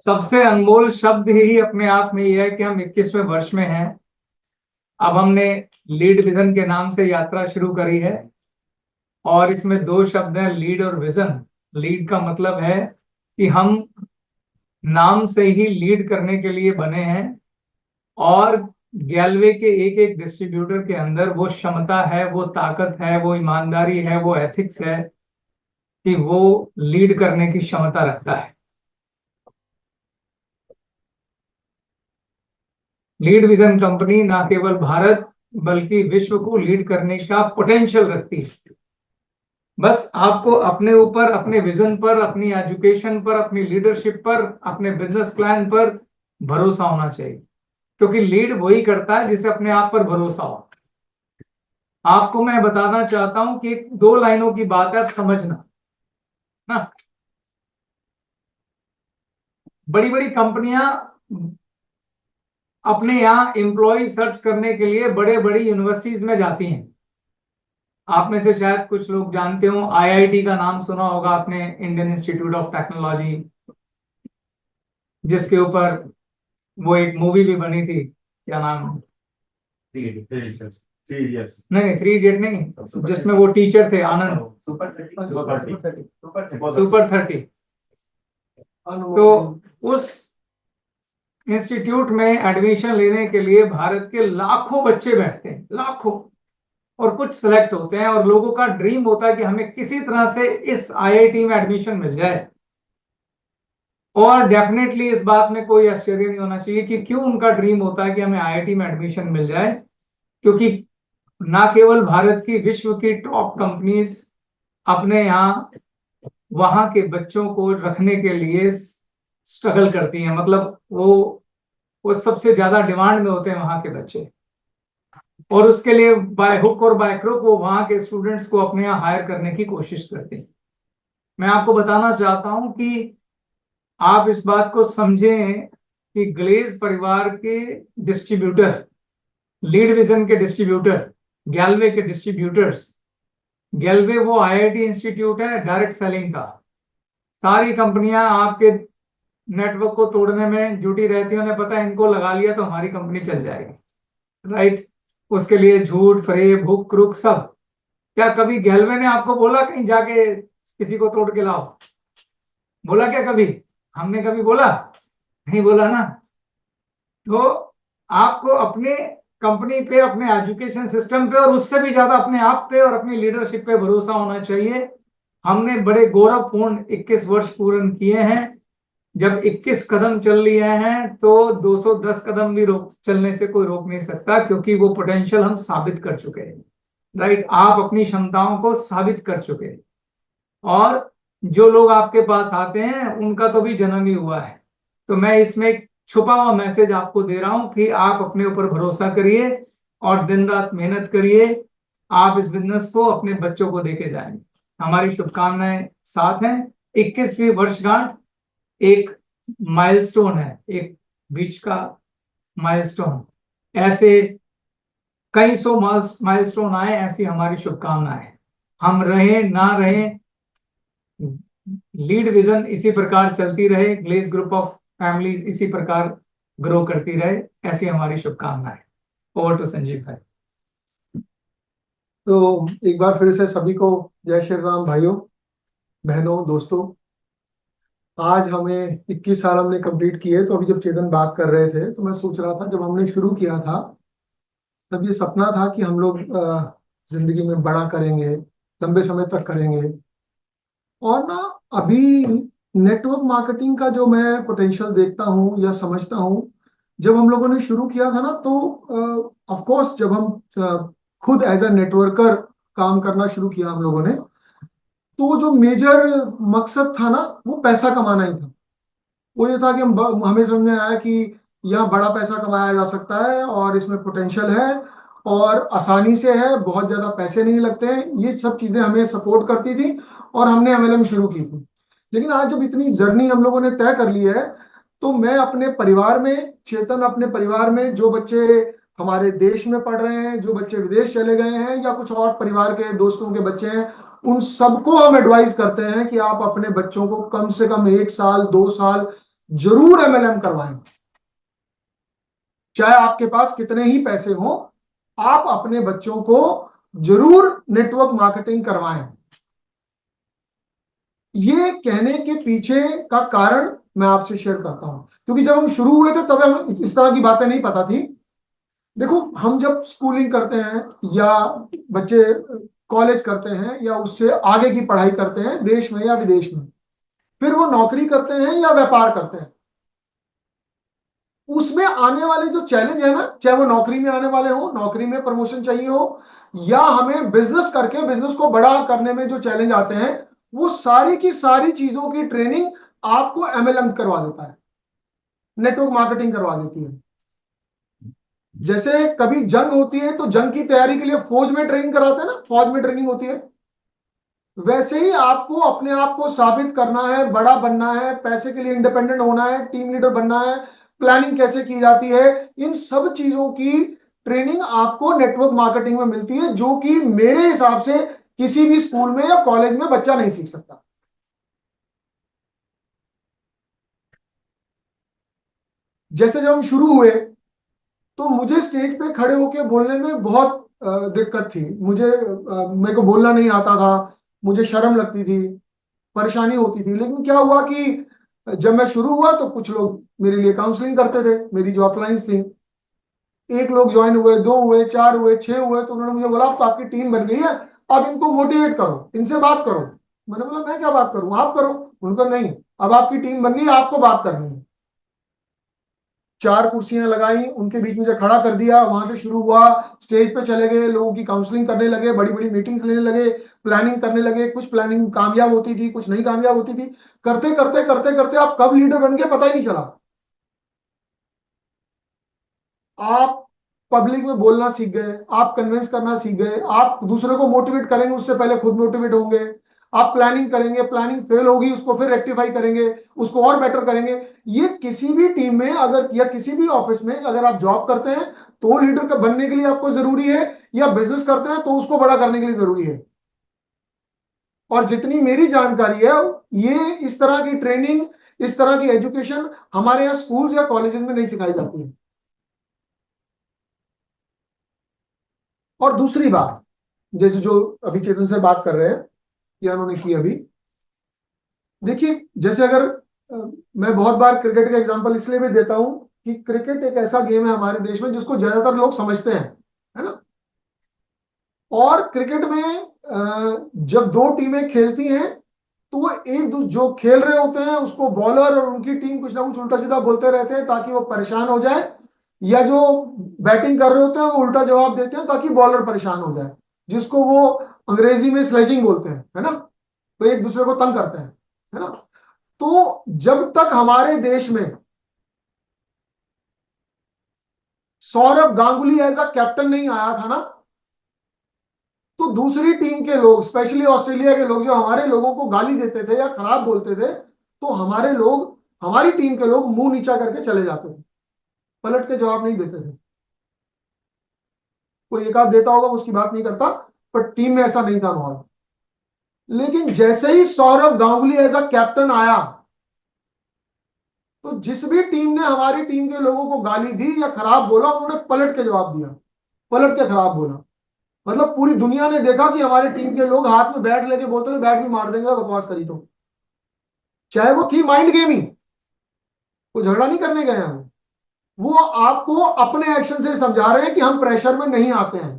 सबसे अनमोल शब्द ही अपने आप में यह है कि हम 21वें वर्ष में हैं। अब हमने लीड विजन के नाम से यात्रा शुरू करी है और इसमें दो शब्द हैं, लीड और विजन। लीड का मतलब है कि हम नाम से ही लीड करने के लिए बने हैं और गैलवे के एक एक डिस्ट्रीब्यूटर के अंदर वो क्षमता है, वो ताकत है, वो ईमानदारी है, वो एथिक्स है कि वो लीड करने की क्षमता रखता है। लीड विजन कंपनी ना केवल भारत बल्कि विश्व को लीड करने का पोटेंशियल रखती है। बस आपको अपने ऊपर, अपने विजन पर, अपनी एजुकेशन पर, अपनी लीडरशिप पर, अपने बिजनेस प्लान पर भरोसा होना चाहिए, क्योंकि लीड वही करता है जिसे अपने आप पर भरोसा हो। आपको मैं बताना चाहता हूं कि दो लाइनों की बात है, आप समझना ना। बड़ी बड़ी कंपनियां अपने यहाँ एम्प्लॉय सर्च करने के लिए बड़े बड़ी यूनिवर्सिटीज में जाती हैं। आप में से शायद कुछ लोग जानते हो, आईआईटी का नाम सुना होगा आपने, इंडियन इंस्टीट्यूट ऑफ टेक्नोलॉजी, जिसके ऊपर वो एक मूवी भी बनी थी, क्या नाम है? नहीं नहीं, 3 इडियट नहीं, जिसमें वो टीचर थे, आनंद। सुपर 30। तो उस इंस्टीट्यूट में एडमिशन लेने के लिए भारत के लाखों बच्चे बैठते हैं, लाखों, और कुछ सिलेक्ट होते हैं, और लोगों का ड्रीम होता है कि हमें किसी तरह से इस आईआईटी में एडमिशन मिल जाए। और डेफिनेटली इस बात में कोई आश्चर्य नहीं होना चाहिए कि क्यों उनका ड्रीम होता है कि हमें आईआईटी में एडमिशन मिल जाए, क्योंकि ना केवल भारत की, विश्व की टॉप कंपनीज अपने यहाँ वहां के बच्चों को रखने के लिए स्ट्रगल करती हैं। मतलब वो सबसे ज्यादा डिमांड में होते हैं वहां के बच्चे, और उसके लिए बाय हुक और बाय क्रुक वो वहां के स्टूडेंट्स को अपने यहाँ हायर करने की कोशिश करते हैं। मैं आपको बताना चाहता हूं कि आप इस बात को समझें कि ग्लेज परिवार के डिस्ट्रीब्यूटर, लीड विजन के डिस्ट्रीब्यूटर, गैलवे के डिस्ट्रीब्यूटर्स, गैलवे वो आईआईटी इंस्टीट्यूट है डायरेक्ट सेलिंग का। सारी कंपनियां आपके नेटवर्क को तोड़ने में जुटी रहती हैं, उन्हें पता है इनको लगा लिया तो हमारी कंपनी चल जाएगी, राइट। उसके लिए झूठ, फरेब, हुक, क्रुक सब। क्या कभी गैलवे ने आपको बोला कहीं जाके किसी को तोड़ के लाओ? बोला क्या कभी? हमने कभी बोला? नहीं बोला ना। तो आपको अपने कंपनी पे, अपने एजुकेशन सिस्टम पे, और उससे भी ज्यादा अपने आप पे और अपनी लीडरशिप पे भरोसा होना चाहिए। हमने बड़े गौरवपूर्ण 21 वर्ष पूर्ण किए हैं। जब 21 कदम चल लिए हैं तो 210 कदम भी रोक चलने से कोई रोक नहीं सकता, क्योंकि वो पोटेंशियल हम साबित कर चुके हैं, राइट। आप अपनी क्षमताओं को साबित कर चुके हैं, और जो लोग आपके पास आते हैं उनका तो भी जन्म ही हुआ है। तो मैं इसमें एक छुपा हुआ मैसेज आपको दे रहा हूं कि आप अपने ऊपर भरोसा करिए और दिन रात मेहनत करिए। आप इस बिजनेस को अपने बच्चों को देके जाएंगे। हमारी शुभकामनाएं साथ हैं। 21वीं वर्षगांठ एक माइलस्टोन है, एक बीच का माइलस्टोन। ऐसे कई सौ माइलस्टोन आए, ऐसी हमारी शुभकामनाएं। हम रहे ना रहे, लीड विजन इसी प्रकार चलती रहे, ग्लेज ग्रुप ऑफ फैमिलीज इसी प्रकार ग्रो करती रहे, ऐसी हमारी शुभकामनाएं। ओवर टू संजीव भाई। तो एक बार फिर से सभी को जय श्री राम भाइयों, बहनों, दोस्तों। आज हमें 21 साल हमने कंप्लीट किए। तो अभी जब चेतन बात कर रहे थे तो मैं सोच रहा था, जब हमने शुरू किया था तब ये सपना था कि हम लोग जिंदगी में बड़ा करेंगे, लंबे समय तक करेंगे। और ना, अभी नेटवर्क मार्केटिंग का जो मैं पोटेंशियल देखता हूँ या समझता हूँ, जब हम लोगों ने शुरू किया था ना, तो ऑफ कोर्स जब हम खुद एज अ नेटवर्कर काम करना शुरू किया हम लोगों ने, तो जो मेजर मकसद था ना, वो पैसा कमाना ही था। वो ये था कि हमें समझ में आया कि यहाँ बड़ा पैसा कमाया जा सकता है और इसमें पोटेंशियल है और आसानी से है, बहुत ज्यादा पैसे नहीं लगते हैं। ये सब चीजें हमें सपोर्ट करती थी और हमने एमएलएम शुरू की थी। लेकिन आज जब इतनी जर्नी हम लोगों ने तय कर ली है, तो मैं अपने परिवार में, चेतन अपने परिवार में, जो बच्चे हमारे देश में पढ़ रहे हैं, जो बच्चे विदेश चले गए हैं, या कुछ और परिवार के दोस्तों के बच्चे हैं, उन सबको हम एडवाइस करते हैं कि आप अपने बच्चों को कम से कम 1 साल 2 साल जरूर एमएलएम करवाएं। चाहे आपके पास कितने ही पैसे हो, आप अपने बच्चों को जरूर नेटवर्क मार्केटिंग करवाएं। ये कहने के पीछे का कारण मैं आपसे शेयर करता हूं, क्योंकि जब हम शुरू हुए थे तब हमें इस तरह की बातें नहीं पता थी। देखो, हम जब स्कूलिंग करते हैं या बच्चे कॉलेज करते हैं या उससे आगे की पढ़ाई करते हैं देश में या विदेश में, फिर वो नौकरी करते हैं या व्यापार करते हैं, उसमें आने वाले जो चैलेंज है ना, चाहे वो नौकरी में आने वाले हो, नौकरी में प्रमोशन चाहिए हो, या हमें बिजनेस करके बिजनेस को बड़ा करने में जो चैलेंज आते हैं, वो सारी की सारी चीजों की ट्रेनिंग आपको एमएलएम करवा देता है, नेटवर्क मार्केटिंग करवा देती है। जैसे कभी जंग होती है तो जंग की तैयारी के लिए फौज में ट्रेनिंग कराते हैं ना, फौज में ट्रेनिंग होती है, वैसे ही आपको अपने आप को साबित करना है, बड़ा बनना है, पैसे के लिए इंडिपेंडेंट होना है, टीम लीडर बनना है, प्लानिंग कैसे की जाती है, इन सब चीजों की ट्रेनिंग आपको नेटवर्क मार्केटिंग में मिलती है, जो कि मेरे हिसाब से किसी भी स्कूल में या कॉलेज में बच्चा नहीं सीख सकता। जैसे जब हम शुरू हुए तो मुझे स्टेज पे खड़े होकर बोलने में बहुत दिक्कत थी। मेरे को बोलना नहीं आता था, मुझे शर्म लगती थी, परेशानी होती थी। लेकिन क्या हुआ कि जब मैं शुरू हुआ तो कुछ लोग मेरे लिए काउंसलिंग करते थे, मेरी जो अपलाइंस थी, एक लोग ज्वाइन हुए, दो हुए, चार हुए, छह हुए, तो उन्होंने मुझे बोला अब तो आपकी टीम बन गई है, अब इनको मोटिवेट करो, इनसे बात करो। मैंने बोला मैं क्या बात करूं, आप करो। उनका नहीं, अब आपकी टीम बन गई, आपको बात करनी है। चार कुर्सियां लगाई, उनके बीच में जो खड़ा कर दिया, वहां से शुरू हुआ, स्टेज पे चले गए, लोगों की काउंसलिंग करने लगे, बड़ी बड़ी मीटिंग्स लेने लगे, प्लानिंग करने लगे। कुछ प्लानिंग कामयाब होती थी, कुछ नहीं कामयाब होती थी। करते करते करते करते आप कब लीडर बन गए पता ही नहीं चला। आप पब्लिक में बोलना सीख गए, आप कन्विंस करना सीख गए, आप दूसरे को मोटिवेट करेंगे उससे पहले खुद मोटिवेट होंगे। आप प्लानिंग करेंगे, प्लानिंग फेल होगी उसको फिर रेक्टिफाई करेंगे, उसको और बेटर करेंगे। ये किसी भी टीम में अगर या किसी भी ऑफिस में अगर आप जॉब करते हैं तो लीडर का बनने के लिए आपको जरूरी है, या बिजनेस करते हैं तो उसको बड़ा करने के लिए जरूरी है। और जितनी मेरी जानकारी है, ये इस तरह की ट्रेनिंग, इस तरह की एजुकेशन हमारे यहाँ स्कूल्स या कॉलेजेस में नहीं सिखाई जाती है। और दूसरी बात, जैसे जो अभी चेतन से बात कर रहे हैं या उन्होंने की अभी, देखिए, जैसे अगर मैं बहुत बार क्रिकेट का एग्जांपल इसलिए भी देता हूं कि क्रिकेट एक ऐसा गेम है हमारे देश में जिसको ज्यादातर लोग समझते हैं, है ना। और क्रिकेट में जब दो टीमें खेलती हैं तो वो जो खेल रहे होते हैं उसको बॉलर और उनकी टीम कुछ ना कुछ उल्टा सीधा बोलते रहते हैं ताकि वो परेशान हो जाए, या जो बैटिंग कर रहे होते हैं वो उल्टा जवाब देते हैं ताकि बॉलर परेशान हो जाए, जिसको वो अंग्रेजी में स्लेजिंग बोलते हैं, है ना। तो एक दूसरे को तंग करते हैं, है ना। तो जब तक हमारे देश में Sourav Ganguly as a captain नहीं आया था ना, तो दूसरी टीम के लोग, स्पेशली ऑस्ट्रेलिया के लोग, जो हमारे लोगों को गाली देते थे या खराब बोलते थे, तो हमारे लोग, हमारी टीम के लोग मुंह नीचा करके चले जाते थे, पलट के जवाब नहीं देते थे। कोई एक आध देता होगा, उसकी बात नहीं करता, पर टीम में ऐसा नहीं था माहौल। लेकिन जैसे ही Sourav Ganguly as a captain आया, तो जिस भी टीम ने हमारी टीम के लोगों को गाली दी या खराब बोला, उन्होंने पलट के जवाब दिया, पलट के खराब बोला। मतलब पूरी दुनिया ने देखा कि हमारे टीम के लोग हाथ में बैट लेके बोलते थे बैट भी मार देंगे अगर बकवास करी तो, चाहे वो थी माइंड गेम ही, वो झगड़ा नहीं करने गए हैं, वो आपको अपने एक्शन से समझा रहे हैं कि हम प्रेशर में नहीं आते हैं।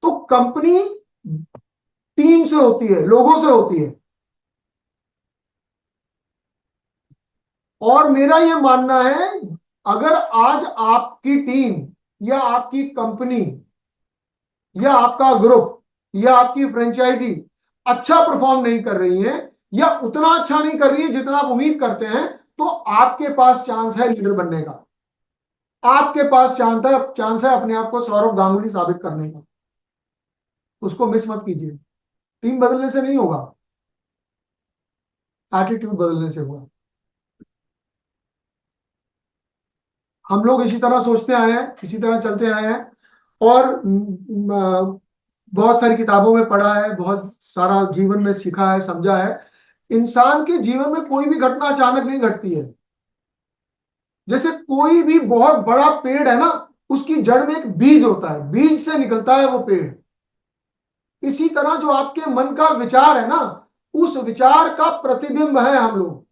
तो कंपनी टीम से होती है, लोगों से होती है। और मेरा यह मानना है, अगर आज आपकी टीम या आपकी कंपनी या आपका ग्रुप या आपकी फ्रेंचाइजी अच्छा परफॉर्म नहीं कर रही है या उतना अच्छा नहीं कर रही है जितना आप उम्मीद करते हैं, तो आपके पास चांस है लीडर बनने का, आपके पास चांस है अपने आप को सौरव गांगुली साबित करने का। उसको मिस मत कीजिए। टीम बदलने से नहीं होगा, एटीट्यूड बदलने से होगा। हम लोग इसी तरह सोचते आए हैं, इसी तरह चलते आए हैं, और बहुत सारी किताबों में पढ़ा है, बहुत सारा जीवन में सीखा है, समझा है। इंसान के जीवन में कोई भी घटना अचानक नहीं घटती है। जैसे कोई भी बहुत बड़ा पेड़ है ना, उसकी जड़ में एक बीज होता है, बीज से निकलता है वो पेड़। इसी तरह जो आपके मन का विचार है ना, उस विचार का प्रतिबिंब है हम लोग।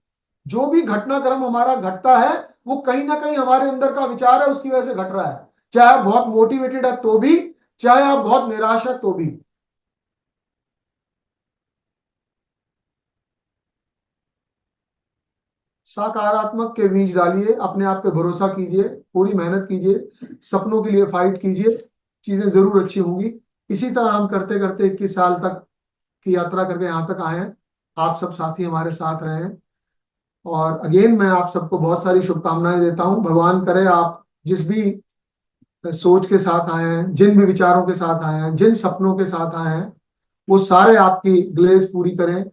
जो भी घटनाक्रम हमारा घटता है वो कहीं ना कहीं हमारे अंदर का विचार है, उसकी वजह से घट रहा है। चाहे आप बहुत मोटिवेटेड है तो भी, चाहे आप बहुत निराश है तो भी। सकारात्मक के बीज डालिए, अपने आप पे भरोसा कीजिए, पूरी मेहनत कीजिए, सपनों के लिए फाइट कीजिए, चीजें जरूर अच्छी होंगी। इसी तरह हम करते करते 21 साल तक की यात्रा करके यहाँ तक आए हैं। आप सब साथी हमारे साथ रहे हैं। और अगेन मैं आप सबको बहुत सारी शुभकामनाएं देता हूं। भगवान करे आप जिस भी सोच के साथ आए हैं, जिन भी विचारों के साथ आए हैं, जिन सपनों के साथ आए हैं, वो सारे आपकी ग्लेज पूरी करें।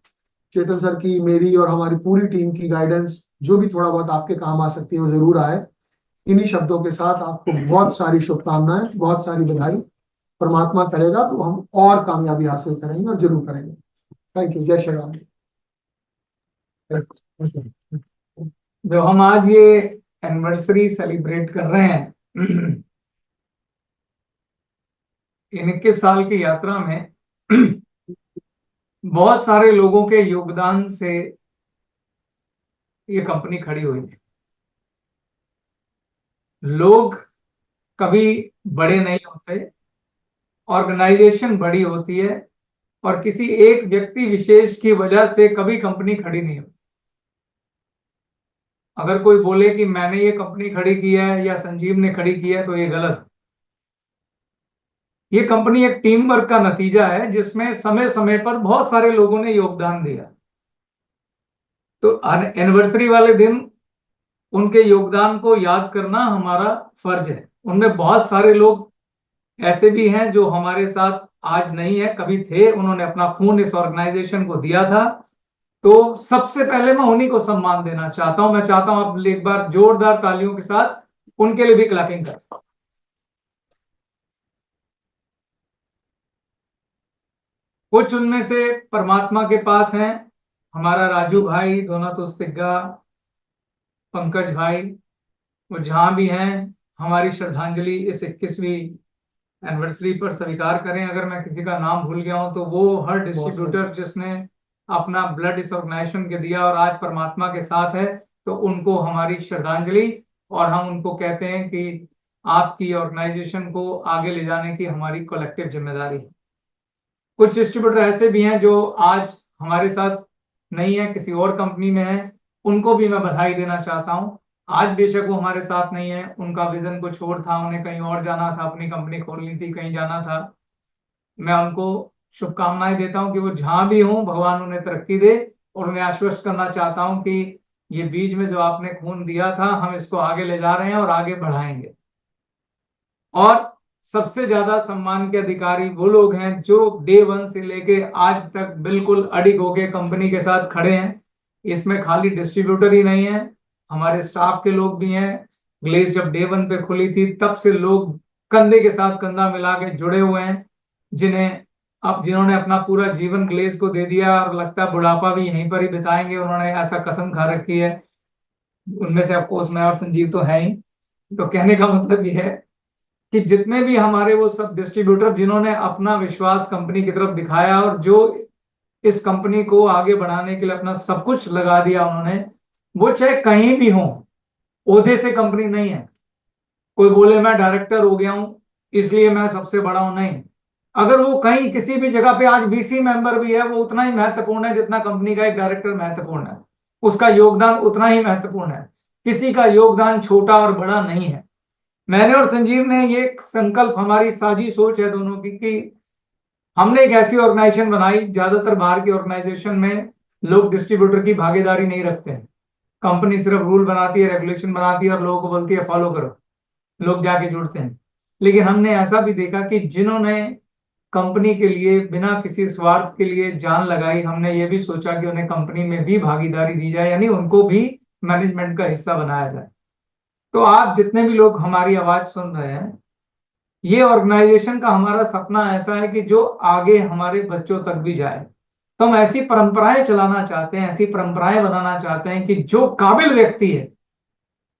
चेतन सर की, मेरी और हमारी पूरी टीम की गाइडेंस जो भी थोड़ा बहुत आपके काम आ सकती है वो जरूर आए। इन्हीं शब्दों के साथ आपको बहुत सारी शुभकामनाएं, बहुत सारी बधाई। परमात्मा करेगा तो हम और कामयाबी हासिल करेंगे, और जरूर करेंगे। Thank you. जय श्री राम। जो हम आज ये एनिवर्सरी सेलिब्रेट कर रहे हैं, इन 21 साल की यात्रा में बहुत सारे लोगों के योगदान से ये कंपनी खड़ी हुई थी। लोग कभी बड़े नहीं होते, ऑर्गेनाइजेशन बड़ी होती है, और किसी एक व्यक्ति विशेष की वजह से कभी कंपनी खड़ी नहीं होती। अगर कोई बोले कि मैंने ये कंपनी खड़ी की है या संजीव ने खड़ी की है, तो ये गलत। ये कंपनी एक टीम वर्क का नतीजा है, जिसमें समय समय पर बहुत सारे लोगों ने योगदान दिया। तो एनिवर्सरी वाले दिन उनके योगदान को याद करना हमारा फर्ज है। उनमें बहुत सारे लोग ऐसे भी हैं जो हमारे साथ आज नहीं है, कभी थे, उन्होंने अपना खून इस ऑर्गेनाइजेशन को दिया था। तो सबसे पहले मैं उन्हीं को सम्मान देना चाहता हूं। मैं चाहता हूं आप एक बार जोरदार तालियों के साथ उनके लिए भी क्लैपिंग करें। कुछ उनमें से परमात्मा के पास हैं। हमारा राजू भाई, दोनों तो तिग्गा, पंकज भाई, वो जहां भी हैं, हमारी श्रद्धांजलि इस 21वीं एनिवर्सरी पर स्वीकार करें। अगर मैं किसी का नाम भूल गया हूं तो वो हर डिस्ट्रीब्यूटर जिसने अपना ब्लड इस ऑर्गेनाइजेशन के दिया और आज परमात्मा के साथ है, तो उनको हमारी श्रद्धांजलि। और हम उनको कहते हैं कि आपकी ऑर्गेनाइजेशन को आगे ले जाने की हमारी कलेक्टिव जिम्मेदारी है। कुछ डिस्ट्रीब्यूटर ऐसे भी हैं जो आज हमारे साथ नहीं है, किसी और कंपनी में है, उनको भी मैं बधाई देना चाहता हूं। आज बेशक वो हमारे साथ नहीं है, उनका विजन कुछ और था, उन्हें कहीं और जाना था, अपनी कंपनी खोलनी थी, कहीं जाना था। मैं उनको शुभकामनाएं देता हूं कि वो जहां भी हों, भगवान उन्हें तरक्की दे। और उन्हें आश्वस्त करना चाहता हूं कि ये बीज में जो आपने खून दिया था, हम इसको आगे ले जा रहे हैं और आगे बढ़ाएंगे। और सबसे ज्यादा सम्मान के अधिकारी वो लोग हैं जो डे वन से लेके आज तक बिल्कुल अडिग होके कंपनी के साथ खड़े हैं। इसमें खाली डिस्ट्रीब्यूटर ही नहीं है, हमारे स्टाफ के लोग भी हैं। ग्लेज जब डे वन पे खुली थी, तब से लोग कंधे के साथ कंधा मिला के जुड़े हुए हैं, जिन्होंने अपना पूरा जीवन ग्लेज को दे दिया, और लगता है बुढ़ापा भी यहीं पर ही बिताएंगे, उन्होंने ऐसा कसम खा रखी है। उनमें से ऑफकोर्स मैं और संजीव तो है ही। तो कहने का मतलब यह है कि जितने भी हमारे वो सब डिस्ट्रीब्यूटर जिन्होंने अपना विश्वास कंपनी की तरफ दिखाया, और जो इस कंपनी को आगे बढ़ाने के लिए अपना सब कुछ लगा दिया उन्होंने, वो चाहे कहीं भी हो, ओहदे से कंपनी नहीं है। कोई बोले मैं डायरेक्टर हो गया हूं इसलिए मैं सबसे बड़ा हूं, नहीं। अगर वो कहीं किसी भी जगह पे आज बीसी मेंबर भी है, वो उतना ही महत्वपूर्ण है जितना कंपनी का एक डायरेक्टर महत्वपूर्ण है। उसका योगदान उतना ही महत्वपूर्ण है। किसी का योगदान छोटा और बड़ा नहीं है। मैंने और संजीव ने ये एक संकल्प, हमारी साझी सोच है दोनों की, कि हमने एक ऐसी ऑर्गेनाइजेशन बनाई। ज्यादातर बाहर की ऑर्गेनाइजेशन में लोग डिस्ट्रीब्यूटर की भागीदारी नहीं रखते हैं। कंपनी सिर्फ रूल बनाती है, रेगुलेशन बनाती है और लोगों को बोलती है फॉलो करो, लोग जाके जुड़ते हैं। लेकिन हमने ऐसा भी देखा कि जिन्होंने कंपनी के लिए बिना किसी स्वार्थ के लिए जान लगाई, हमने ये भी सोचा कि उन्हें कंपनी में भी भागीदारी दी जाए, यानी उनको भी मैनेजमेंट का हिस्सा बनाया जाए। तो आप जितने भी लोग हमारी आवाज सुन रहे हैं, ये ऑर्गेनाइजेशन का हमारा सपना ऐसा है कि जो आगे हमारे बच्चों तक भी जाए। तो हम ऐसी परंपराएं चलाना चाहते हैं, ऐसी परंपराएं बनाना चाहते हैं कि जो काबिल व्यक्ति है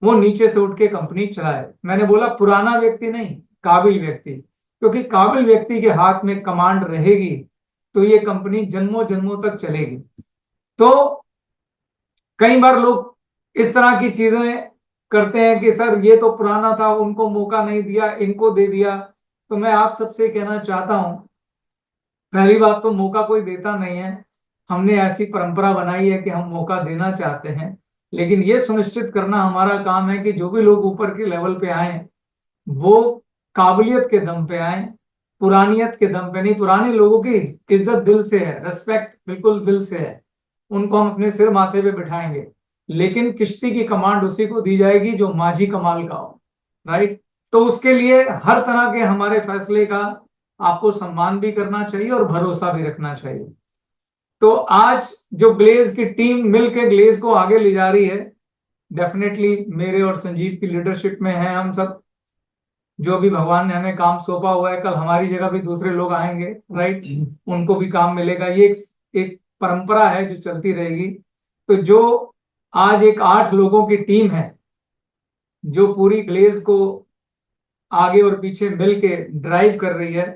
वो नीचे से उठ के कंपनी चलाए। मैंने बोला पुराना व्यक्ति नहीं, काबिल व्यक्ति, क्योंकि काबिल व्यक्ति के हाथ में कमांड रहेगी तो ये कंपनी जन्मों जन्मों तक चलेगी। तो कई बार लोग इस तरह की चीजें करते हैं कि सर ये तो पुराना था, उनको मौका नहीं दिया, इनको दे दिया। तो मैं आप सबसे कहना चाहता हूं, पहली बात तो मौका कोई देता नहीं है। हमने ऐसी परंपरा बनाई है कि हम मौका देना चाहते हैं, लेकिन ये सुनिश्चित करना हमारा काम है कि जो भी लोग ऊपर के लेवल पे आए वो काबिलियत के दम पे आए, पुरानियत के दम पे नहीं। पुराने लोगों की इज्जत दिल से है, रेस्पेक्ट बिल्कुल दिल से है, उनको हम अपने सिर माथे पे बिठाएंगे, लेकिन किश्ती की कमांड उसी को दी जाएगी जो माझी कमाल का हो, राइट। तो उसके लिए हर तरह के हमारे फैसले का आपको सम्मान भी करना चाहिए और भरोसा भी रखना चाहिए। तो आज जो ग्लेज की टीम मिलकर ग्लेज को आगे ले जा रही है, डेफिनेटली मेरे और संजीव की लीडरशिप में है हम सब। जो भी भगवान ने हमें काम सौंपा हुआ है, कल हमारी जगह भी दूसरे लोग आएंगे, राइट, उनको भी काम मिलेगा। ये एक परंपरा है जो चलती रहेगी। तो जो आज एक 8 लोगों की टीम है जो पूरी ग्लेज को आगे और पीछे मिल के ड्राइव कर रही है,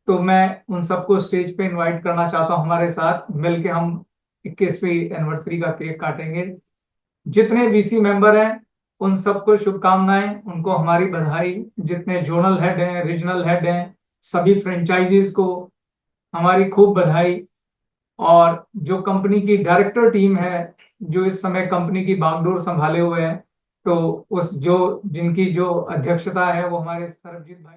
तो मैं उन सबको स्टेज पे इनवाइट करना चाहता हूं। हमारे साथ मिलके हम 21वीं एनिवर्सरी का केक काटेंगे। जितने वीसी मेंबर हैं उन सबको शुभकामनाएं, उनको हमारी बधाई। जितने जोनल हेड हैं, रीजनल हेड हैं, सभी फ्रेंचाइजीज को हमारी खूब बधाई। और जो कंपनी की डायरेक्टर टीम है जो इस समय कंपनी की बागडोर संभाले हुए हैं, तो उस जो जिनकी जो अध्यक्षता है वो हमारे सरबजीत भाई